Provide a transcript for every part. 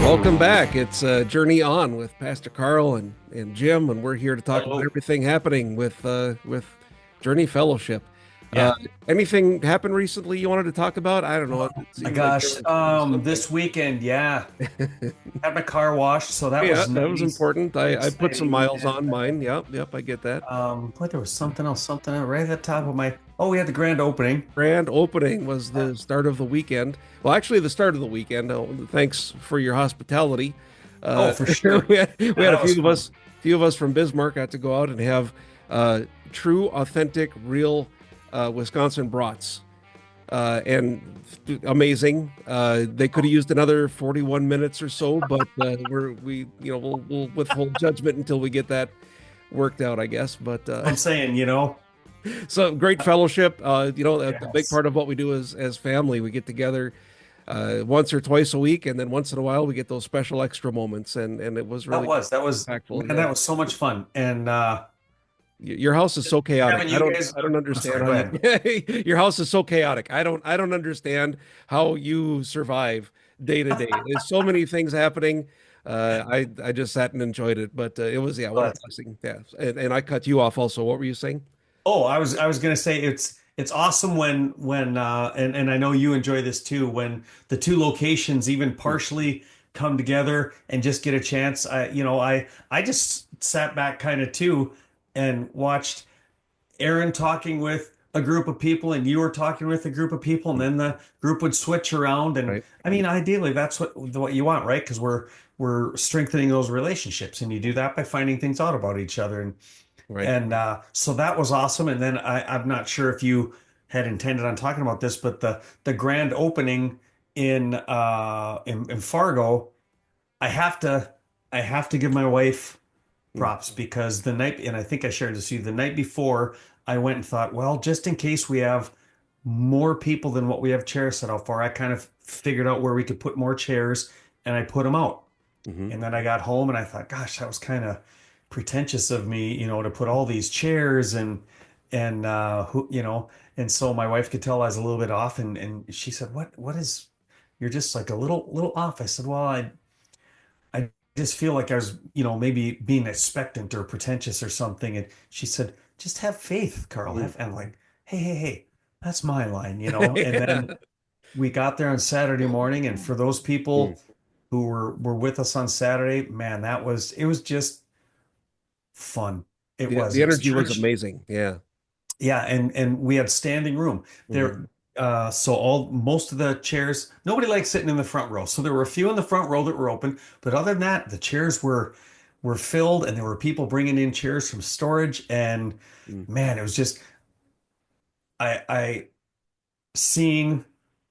Welcome back. It's Journey On with Pastor Karl and Jim, and we're here to talk about everything happening with Journey Fellowship. Yeah. Anything happened recently you wanted to talk about? I don't know. It My seemed like gosh, there was something. this weekend, yeah, had my car washed, so that Yeah, was that was nice, important. I put some exciting. miles on mine. Yep, I get that. But there was something else right at the top of my. Oh, we had the grand opening. Grand opening was Yeah. the start of the weekend. Well, actually, the start of the weekend. Thanks for your hospitality. Oh, for sure. We had a That was fun. few of us from Bismarck got to go out and have true, authentic, real Wisconsin brats, and amazing. They could have used another 41 minutes or so, but we'll withhold judgment until we get that worked out, I guess. But I'm saying, so great fellowship. A big yes, part of what we do is as family. We get together once or twice a week, and then once in a while we get those special extra moments, and it was really that was, impactful. man, Yeah, that was so much fun. And your house is so chaotic. having I you don't guys, I don't I'm sorry, understand go how ahead. you your house is so chaotic. I don't understand how you survive day to day. There's so many things happening. I just sat and enjoyed it, but it was, yeah, what a But blessing. Yeah, and I cut you off also. What were you saying? oh, I was gonna say it's awesome when and I know you enjoy this too when the two locations even partially come together and just get a chance. I just sat back kind of too and watched Aaron talking with a group of people and you were talking with a group of people and then the group would switch around and Right, I mean ideally that's what you want, right? Because we're strengthening those relationships and you do that by finding things out about each other right. and so that was awesome. And then I'm not sure if you had intended on talking about this, but the grand opening in Fargo, I have to I have to give my wife Mm. props because the night, and I think I shared this with you, the night before I went and thought, well, just in case we have more people than what we have chairs set out for, I kind of figured out where we could put more chairs and I put them out. Hmm. And then I got home and I thought, gosh, that was kind of pretentious of me, to put all these chairs and and so my wife could tell I was a little bit off and she said, what is you're just like a little off. I said, well, I just feel like I was, maybe being expectant or pretentious or something. And she said, just have faith, Carl. Mm. And I'm like, hey, that's my line. And then we got there on Saturday morning, and for those Mm. people who were with us on Saturday, man, it was just fun. It Yeah, was. the It was energy was church. amazing. Yeah. Yeah, and we had standing room Hmm. there. So all most of the chairs, nobody likes sitting in the front row. So there were a few in the front row that were open, but other than that, the chairs were filled, and there were people bringing in chairs from storage. And Mm. man, it was just I seeing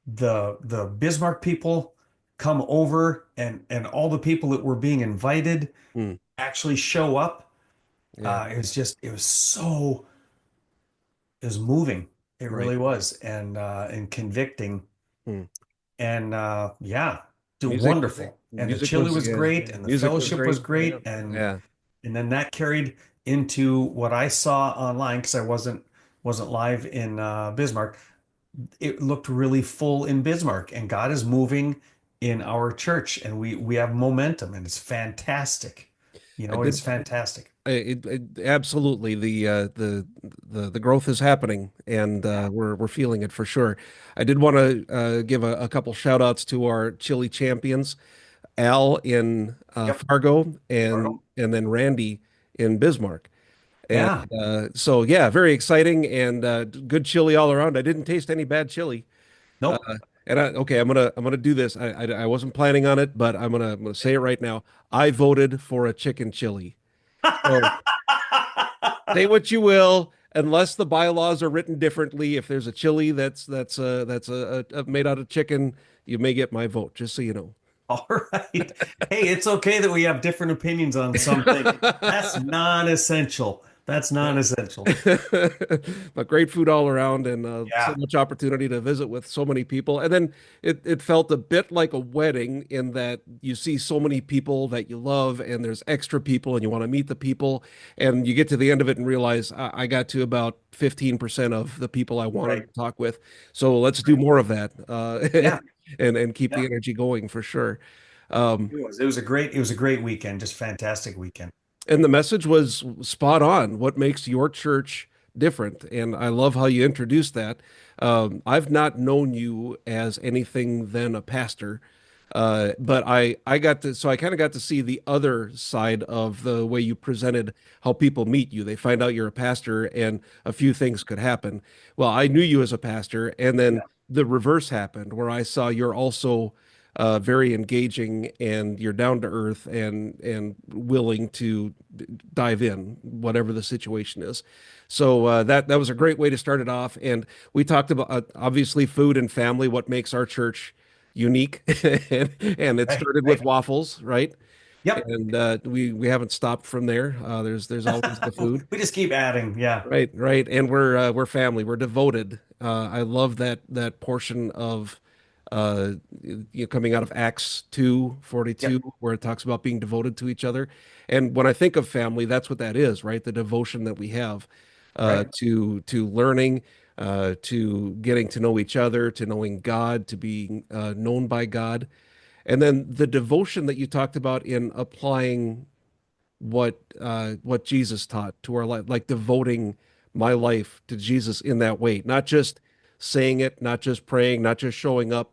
the Bismarck people come over, and all the people that were being invited Mm. actually show up. Yeah. It was so. It was moving. It Right. really was, and convicting, Mm. and yeah, Music, wonderful. And the music chili was, was yeah, great, and the music was fellowship great. was Yeah. great, Yeah. and then that carried into what I saw online because I wasn't live in Bismarck. It looked really full in Bismarck, and God is moving in our church, and we have momentum, and it's fantastic. I It's did. fantastic. Absolutely the growth is happening, and Yeah. we're feeling it for sure. I did want to give a couple shout outs to our chili champions, Al in Yep. Fargo, Fargo. and then Randy in Bismarck. And Yeah. so yeah, very exciting and good chili all around. I didn't taste any bad chili. Uh, Nope. and okay, I'm gonna do this. I wasn't planning on it, but I'm gonna say it right now. I voted for a chicken chili. So say what you will, unless the bylaws are written differently. If there's a chili that's made out of chicken, you may get my vote. Just so you know. All right. Hey, it's okay that we have different opinions on something. That's non-essential. That's non-essential. But great food all around, and so Yeah, much opportunity to visit with so many people. And then it felt a bit like a wedding in that you see so many people that you love, and there's extra people, and you want to meet the people. And you get to the end of it and realize I got to about 15% of the people I wanted right, to talk with. So let's do right. more of that, Yeah, and keep yeah. the energy going for sure. Um, It was a great weekend, just fantastic weekend. And the message was spot on. What makes your church different? And I love how you introduced that. I've not known you as anything than a pastor, but I got to, so I kind of got to see the other side of the way you presented how people meet you. They find out you're a pastor, and a few things could happen. Well, I knew you as a pastor, and then Yeah, the reverse happened, where I saw you're also very engaging, and you're down to earth and willing to dive in, whatever the situation is. So that was a great way to start it off. And we talked about obviously food and family, what makes our church unique, and it right, started with right. waffles, right? Yep. And we haven't stopped from there. There's always the food. We just keep adding. Yeah, Right, right, and we're family. We're devoted. I love that portion of coming out of Acts 2:42, yep, where it talks about being devoted to each other. And when I think of family, that's what that is, right? The devotion that we have right. to learning, to getting to know each other, to knowing God, to being known by God, and then the devotion that you talked about in applying what Jesus taught to our life, like devoting my life to Jesus in that way, not just saying it, not just praying, not just showing up,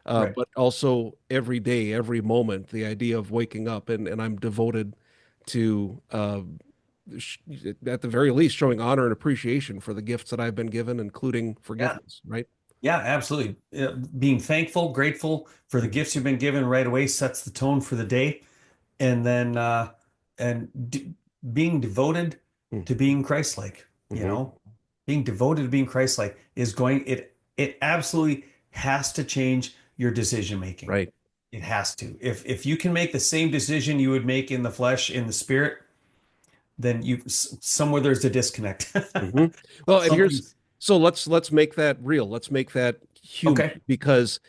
Right. but also every day, every moment, the idea of waking up and I'm devoted to, sh at the very least, showing honor and appreciation for the gifts that I've been given, including Yeah. forgiveness, right? Yeah, absolutely. Being thankful, grateful for the Mhm. gifts you've been given right away sets the tone for the day. And then and d being devoted to being Christ-like, Mhm. being devoted to being Christ-like is going it absolutely has to change your decision making. Right. It has to. If you can make the same decision you would make in the flesh, in the spirit, then somewhere there's a disconnect. hmm Well, and here's Something's so let's make that real. Let's make that huge okay. because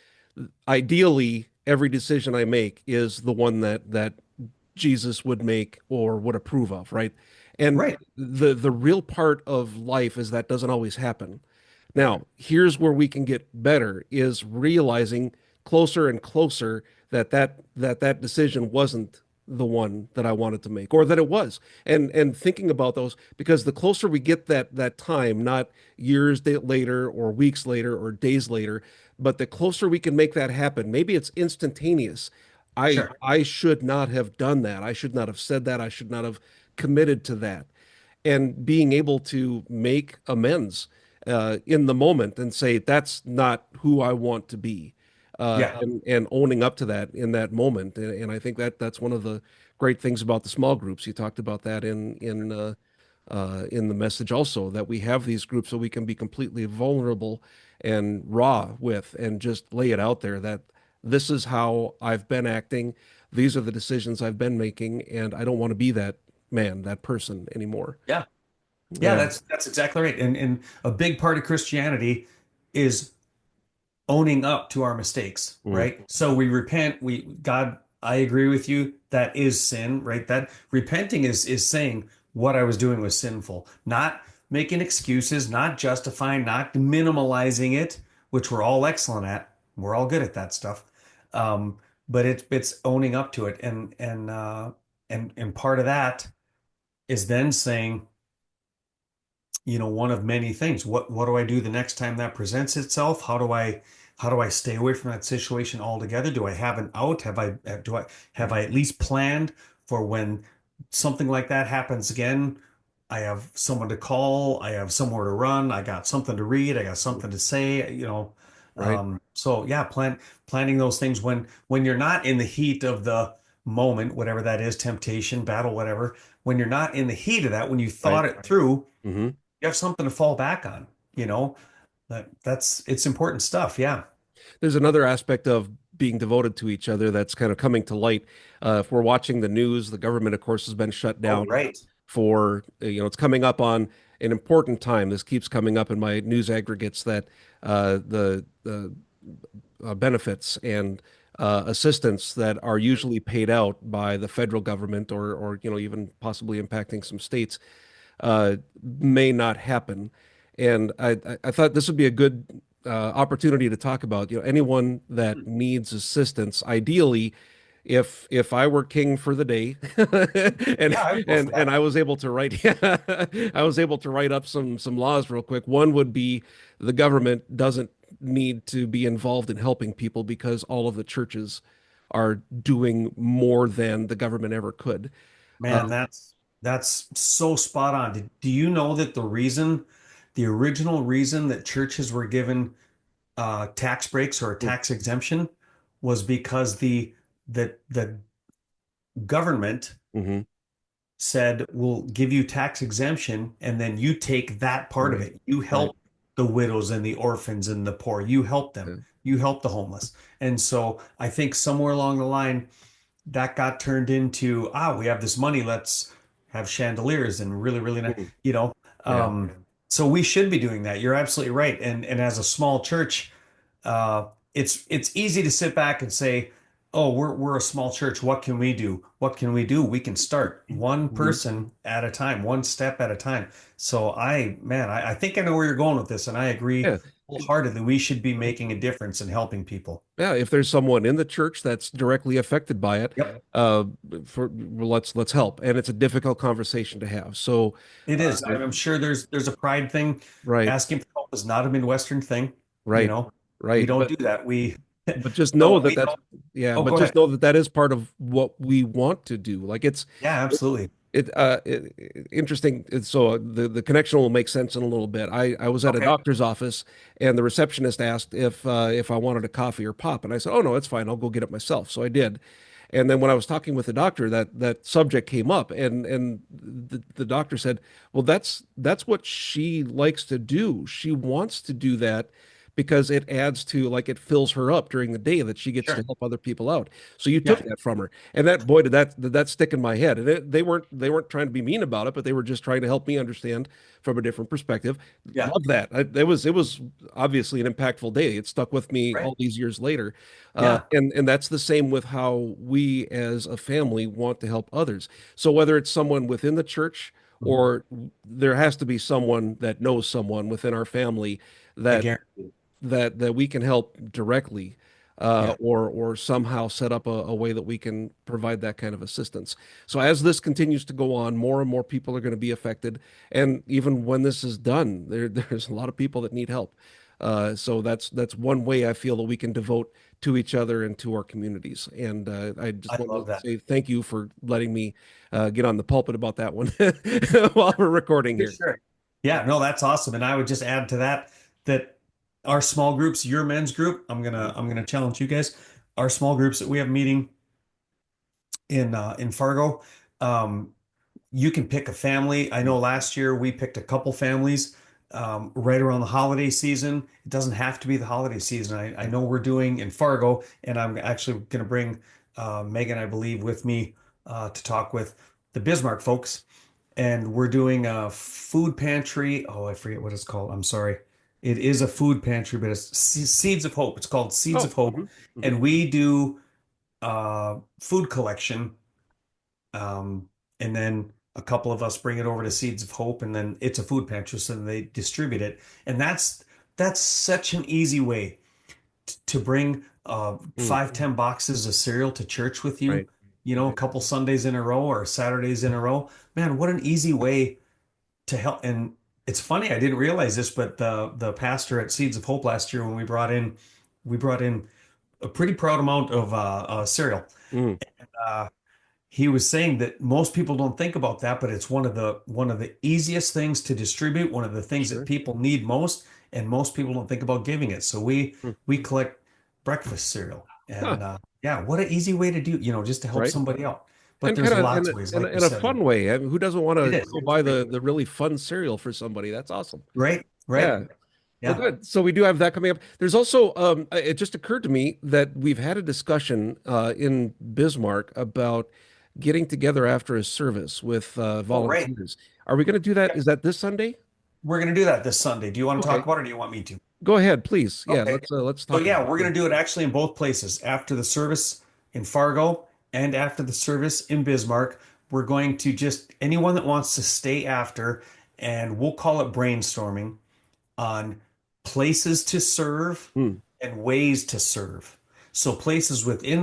ideally every decision I make is the one that Jesus would make or would approve of, right? And Right. the real part of life is that doesn't always happen. Now, here's where we can get better is realizing closer and closer that decision wasn't the one that I wanted to make or that it was. And thinking about those because the closer we get that time, not later or weeks later or days later, but the closer we can make that happen, maybe it's instantaneous. I Sure. I should not have done that. I should not have said that. I should not have committed to that and being able to make amends in the moment and say that's not who I want to be, Yeah. and owning up to that in that moment. And I think that's one of the great things about the small groups. You talked about that in the message also that we have these groups so we can be completely vulnerable and raw with and just lay it out there that this is how I've been acting. These are the decisions I've been making, and I don't want to be that man, that person anymore. Yeah. Yeah, Yeah. that's exactly right. And a big part of Christianity is owning up to our mistakes, Mm, right? So we repent, God, I agree with you, that is sin, right? That repenting is saying what I was doing was sinful, not making excuses, not justifying, not minimalizing it, which we're all excellent at. We're all good at that stuff. But it's owning up to it. And part of that is then saying, one of many things. What do I do the next time that presents itself? How do I stay away from that situation altogether? Do I have an out? Have I at least planned for when something like that happens again? I have someone to call, I have somewhere to run, I got something to read, I got something to say. right. So yeah, planning those things when you're not in the heat of the moment, whatever that is, temptation, battle, whatever, when you're not in the heat of that, when you Right. thought it through, hmm you have something to fall back on, you know. That's it's important stuff. Yeah. There's another aspect of being devoted to each other that's kind of coming to light. If we're watching the news, the government, of course, has been shut Oh, down. right. for, it's coming up on an important time. This keeps coming up in my news aggregates that the benefits and assistance that are usually paid out by the federal government or even possibly impacting some states may not happen. And I thought this would be a good opportunity to talk about, anyone that needs assistance. Ideally, if I were king for the day, and Yeah, I would go for and that. I was able to write, I was able to write up some laws real quick. One would be the government doesn't need to be involved in helping people because all of the churches are doing more than the government ever could. Uh, Man, that's so spot on. Do you know that the original reason that churches were given tax breaks or a tax exemption was because the government mhm. said, we'll give you tax exemption, and then you take that part of Right, it. You right. help the widows and the orphans and the poor. You help them. Yeah. You help the homeless. And so I think somewhere along the line, that got turned into, we have this money, let's have chandeliers and really, really nice, Mhm. you know. Yeah. Um, so we should be doing that. You're absolutely right. And as a small church, it's easy to sit back and say, "Oh, we're a small church. What can we do? What can we do? We can start one Mhm. person at a time, one step at a time." So I think I know where you're going with this, and I agree Yeah. wholeheartedly. We should be making a difference and helping people. Yeah, if there's someone in the church that's directly affected by it, Yep, uh, well, let's help. And it's a difficult conversation to have. So, it is. uh, I'm sure there's a pride thing. right, Asking for help is not a Midwestern thing. You right, know, we right. don't do that. We But just no, know that we that's don't. yeah. Oh, But go just ahead. know that that is part of what we want to do. Like Yeah, absolutely. interesting. So the connection will make sense in a little bit. I was at a Okay. doctor's office and the receptionist asked if I wanted a coffee or pop, and I said, "Oh no, it's fine. I'll go get it myself." So I did. And then when I was talking with the doctor, that subject came up, and the doctor said, "Well, that's what she likes to do. She wants to do that because it adds to like it fills her up during the day that she gets to Sure. help other people out." So you took Yeah. that from her, and that boy did that stick in my head. And they weren't trying to be mean about it, but they were just trying to help me understand from a different perspective. Yeah. Love that. It was obviously an impactful day. It stuck with me Right. all these years later. Yeah. And that's the same with how we as a family want to help others. So whether it's someone within the church Mhm. or there has to be someone that knows someone within our family I that guarantee. that we can help directly, Yeah. or somehow set up a way that we can provide that kind of assistance. So as this continues to go on, more and more people are going to be affected, and even when this is done, there's a lot of people that need help. So that's one way I feel that we can devote to each other and to our communities. And I just I want to love that. say thank you for letting me get on the pulpit about that one while we're recording For here. sure. Yeah, no, that's awesome. And I would just add to that that our small groups, your men's group, I'm gonna challenge you guys. Our small groups that we have meeting in Fargo, um, you can pick a family. I know last year we picked a couple families right around the holiday season. It doesn't have to be the holiday season. I know we're doing in Fargo, and I'm actually going to bring Megan, I believe, with me to talk with the Bismarck folks. And we're doing a food pantry. Oh, I forget what it's called. I'm sorry. It is a food pantry, but it's Seeds of Hope. It's called Seeds of Oh, Hope. mhm, mhm. And we do food collection, and then a couple of us bring it over to Seeds of Hope, and then it's a food pantry, so they distribute it. And that's such an easy way to bring Mm, 5, 10 boxes of cereal to church with you, right. a couple Sundays in a row or Saturdays in a row. Man, what an easy way to help. And it's funny, I didn't realize this, but the pastor at Seeds of Hope last year when we brought in a pretty proud amount of cereal. Mm, Uh, he was saying that most people don't think about that, but it's one of the easiest things to distribute, one of the things that sure. people need most, and most people don't think about giving it. So we Mm. we collect breakfast cereal, Huh, and yeah, what an easy way to do, just to help right. somebody out. But And there's kind of in lots a, of ways, in a, like you in a said, fun way. I mean, who doesn't want it to is. go buy the really fun cereal for somebody? That's awesome. Right, right, Yeah. Well, yeah. good. So we do have that coming up. There's also, it just occurred to me that we've had a discussion in Bismarck about getting together after a service with Oh, right. volunteers. Are we going to do that? Is that this Sunday? We're going to do that this Sunday. Do you want to talk Okay. about it or do you want me to? Go ahead, please. Yeah, Okay. let's So talk about yeah, we're it. going to do it actually in both places. After the service in Fargo and after the service in Bismarck, we're going to just anyone that wants to stay after, and we'll call it brainstorming on places to serve Hmm. and ways to serve. So places within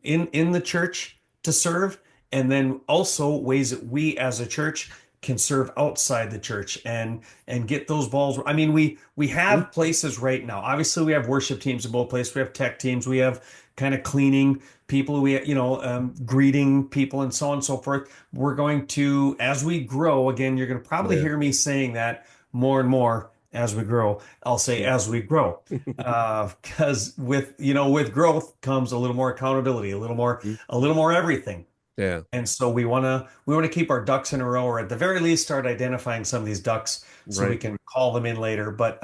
in the church to serve, and then also ways that we as a church can serve outside the church and get those balls. I mean, we Hmm. have places right now. Obviously, we have worship teams in both places. We have tech teams. We have kind of cleaning people. We greeting people and so on and so forth. We're going to, as we grow, again, you're going to probably Yeah. hear me saying that more and more as we grow. I'll say as we grow, because with growth comes a little more accountability, a little more everything. Yeah. And so we want to keep our ducks in a row, or at the very least start identifying some of these ducks so we Right. can call them in later. But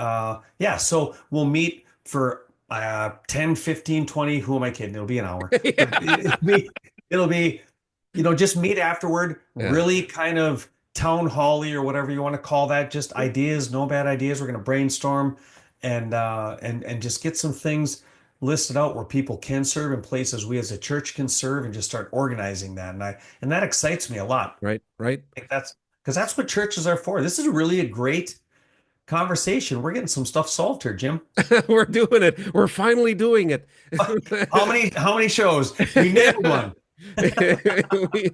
yeah, so we'll meet for 10, 15, 20. Who am I kidding? It'll be an hour. But Yeah. it'll be, just meet afterward, Yeah. really kind of town hall-y or whatever you want to call that, just ideas, no bad ideas. We're going to brainstorm and just get some things listed out where people can serve in places we as a church can serve and just start organizing that. And that excites me a lot. Right. Right. I think that's because that's what churches are for. This is really a great conversation. We're getting some stuff solved here, Jim. We're doing it. We're finally doing it. How many shows? We nailed one.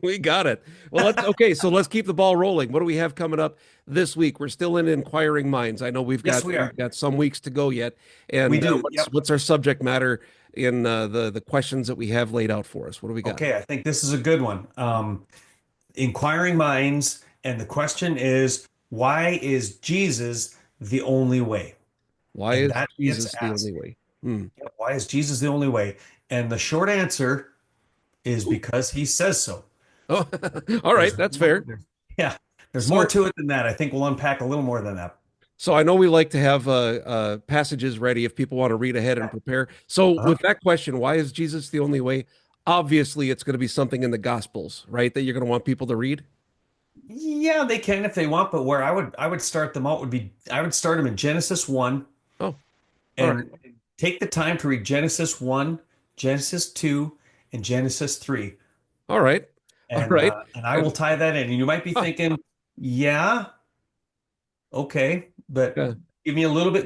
We got it. Well, okay. So let's keep the ball rolling. What do we have coming up this week? We're still in Inquiring Minds. I know we've Yes, got we we've are. got some weeks to go yet. We And do. what's Yep. what's our subject matter in the questions that we have laid out for us? What do we got? Okay, I think this is a good one. Inquiring minds, and the question is, why is Jesus the only way? Why And is that gets Jesus the only asked. way? Hmm. Yep, why is Jesus the only way? And the short answer is because he says so. Oh, all right. There's That's more, fair. yeah, there's more So to it than that. I think we'll unpack a little more than that. So I know we like to have passages ready if people want to read ahead and prepare. So Uh-huh. with that question, why is Jesus the only way? Obviously, it's going to be something in the Gospels, right? That you're going to want people to read. Yeah, they can if they want, but where I would start them out would be I would start them in Genesis 1 Oh, all right, and take the time to read Genesis 1, Genesis 2, and Genesis 3. all right, all And right. uh, and I will tie that in. And you might be Huh, thinking, yeah, okay, but yeah. give me a little bit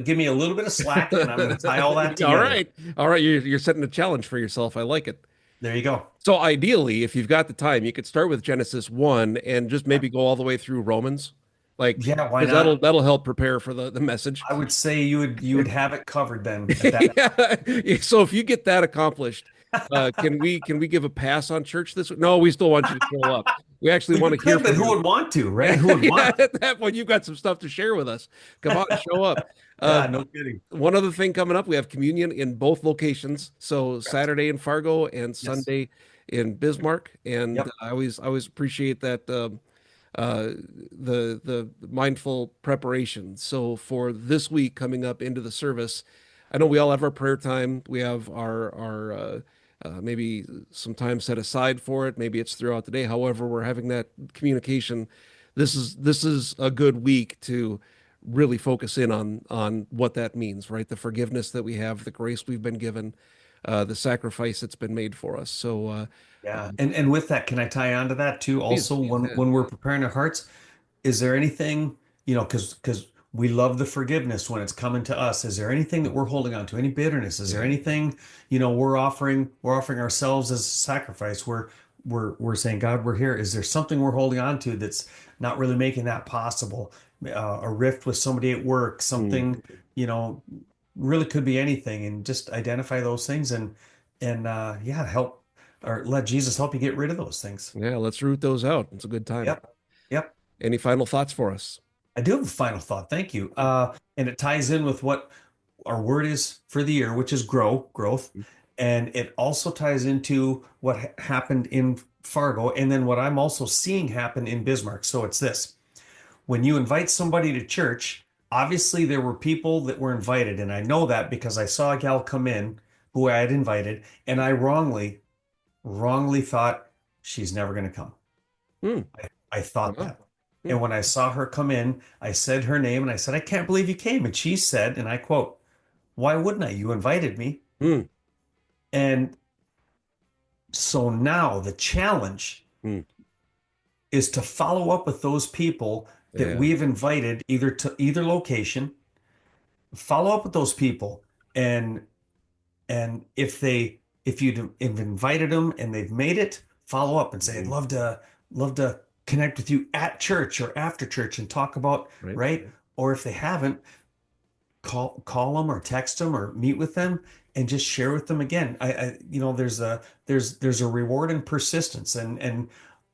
of slack, and I'm going to tie all that All together. right, all right. You're setting a challenge for yourself. I like it. There you go. So ideally, if you've got the time, you could start with Genesis 1 and just Yeah, maybe go all the way through Romans, like yeah, why because not? that'll help prepare for the message. I would say you would have it covered then at that. Yeah. So if you get that accomplished, can we give a pass on church this week? No, we still want you to show up. We actually Well, want you to hear could, but from who you. would want to, right? Who would Yeah, want? at that point, you've got some stuff to share with us. Come on, show up. Uh, Yeah, no kidding. One other thing coming up, we have communion in both locations. So Correct. Saturday in Fargo and Yes. Sunday in Bismarck. And Yep. I always appreciate that uh, the mindful preparation. So for this week coming up into the service, I know we all have our prayer time. We have our maybe some time set aside for it. Maybe it's throughout the day. However, we're having that communication. This is a good week to really focus in on what that means, right? The forgiveness that we have, the grace we've been given, the sacrifice that's been made for us. So Yeah. And with that, can I tie on to that too? please, Also, please, when yeah, when we're preparing our hearts, is there anything, because we love the forgiveness when it's coming to us. Is there anything that we're holding on to? Any bitterness? Is there yeah. anything, we're offering ourselves as a sacrifice? We're saying, God, we're here. Is there something we're holding on to that's not really making that possible? A rift with somebody at work, Mm. something, you know, really could be anything, and just identify those things and yeah, help or let Jesus help you get rid of those things. Yeah, let's root those out. It's a good time. Yep. Yep. Any final thoughts for us? I do have a final thought. Thank you. And it ties in with what our word is for the year, which is growth. And it also ties into what happened in Fargo and then what I'm also seeing happen in Bismarck. So it's this. When you invite somebody to church, obviously there were people that were invited. And I know that because I saw a gal come in who I had invited, and I wrongly thought she's never going to come. Hmm. I thought Wow. that. And when I saw her come in, I said her name and I said, I can't believe you came. And she said, and I quote, why wouldn't I? You invited me. Hmm. And so now the challenge Hmm. is to follow up with those people that Yeah. we've invited either to either location, follow up with those people. And if you've invited them and they've made it, follow up and say, I'd Mhm. love to connect with you at church or after church and talk about, Right. right? Or if they haven't, call them or text them or meet with them and just share with them again. There's a reward in persistence, and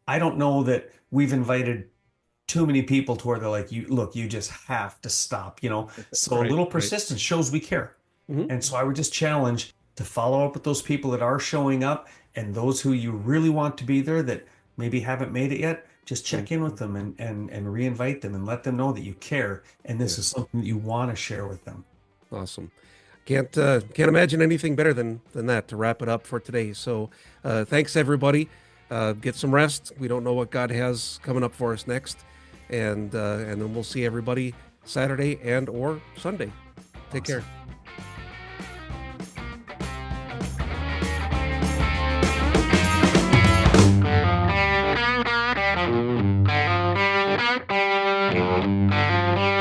I don't know that we've invited too many people to where they're like, you look, you just have to stop, So a Right. little Right. persistence shows we care. Mhm. And so I would just challenge to follow up with those people that are showing up and those who you really want to be there that maybe haven't made it yet. Just check in with them and re-invite them and let them know that you care and this Yeah. is something that you want to share with them. Awesome. Can't imagine anything better than that to wrap it up for today. So thanks everybody. Get some rest. We don't know what God has coming up for us next, and then we'll see everybody Saturday and or Sunday. Take care. Awesome.